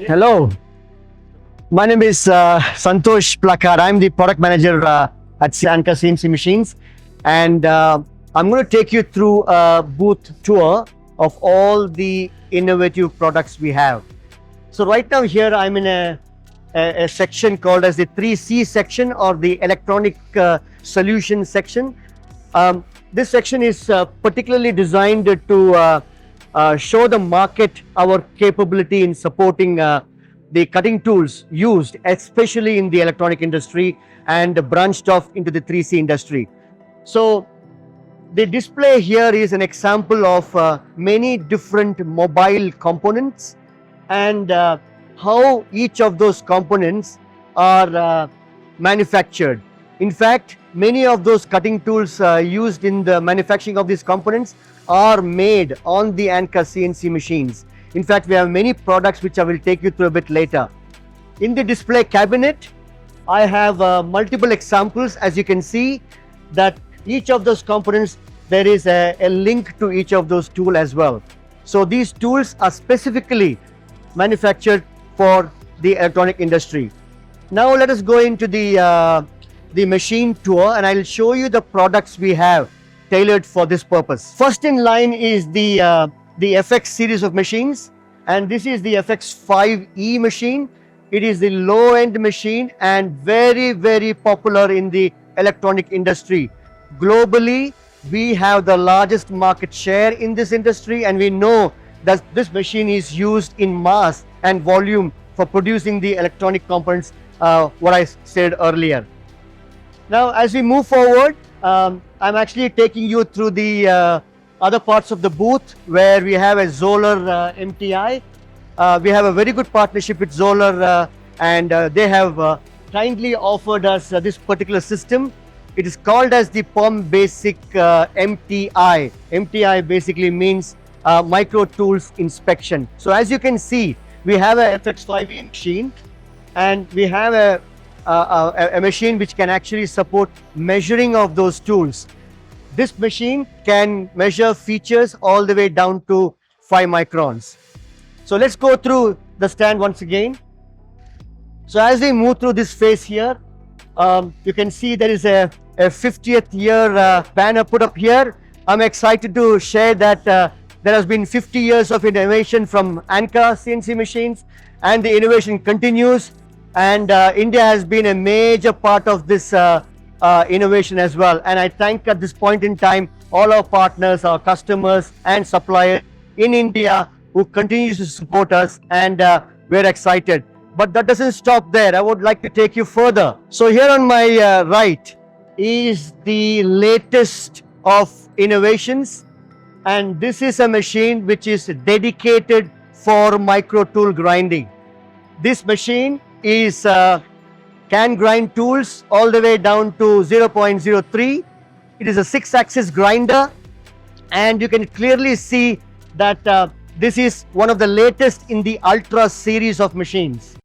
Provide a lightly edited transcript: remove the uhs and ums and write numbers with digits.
Hello, my name is Santosh Plakkat. I'm the product manager at ANCA CNC Machines, and I'm going to take you through a booth tour of all the innovative products we have. So right now here I'm in a section called as the 3C section, or the electronic solution section. This section is particularly designed to show the market our capability in supporting the cutting tools used especially in the electronic industry and branched off into the 3C industry. So the display here is an example of many different mobile components, and how each of those components are manufactured. In fact, many of those cutting tools used in the manufacturing of these components are made on the ANCA CNC machines. In fact, we have many products which I will take you through a bit later. In the display cabinet, I have multiple examples. As you can see, that each of those components, there is a link to each of those tools as well. So these tools are specifically manufactured for the electronic industry. Now let us go into the machine tour, and I'll show you the products we have tailored for this purpose. First in line is the FX series of machines, and this is the FX5E machine. It is the low-end machine and very popular in the electronic industry. Globally, we have the largest market share in this industry, and we know that this machine is used in mass and volume for producing the electronic components, what I said earlier. Now, as we move forward, I'm actually taking you through the other parts of the booth where we have a Zoller MTI. We have a very good partnership with Zoller, and they have kindly offered us this particular system. It is called as the POM Basic MTI. MTI basically means Micro Tools Inspection. So as you can see, we have a FX5E machine, and we have a machine which can actually support measuring of those tools. This machine can measure features all the way down to 5 microns. So let's go through the stand once again. So as we move through this phase here, you can see there is a 50th year banner put up here. I'm excited to share that there has been 50 years of innovation from ANCA CNC Machines, and the innovation continues. And India has been a major part of this innovation as well. And I thank at this point in time all our partners, our customers and suppliers in India who continue to support us, and we're excited. But that doesn't stop there. I would like to take you further. So here on my right is the latest of innovations, and this is a machine which is dedicated for micro tool grinding. This machine is can grind tools all the way down to 0.03. It is a 6-axis grinder, and you can clearly see that this is one of the latest in the Ultra series of machines.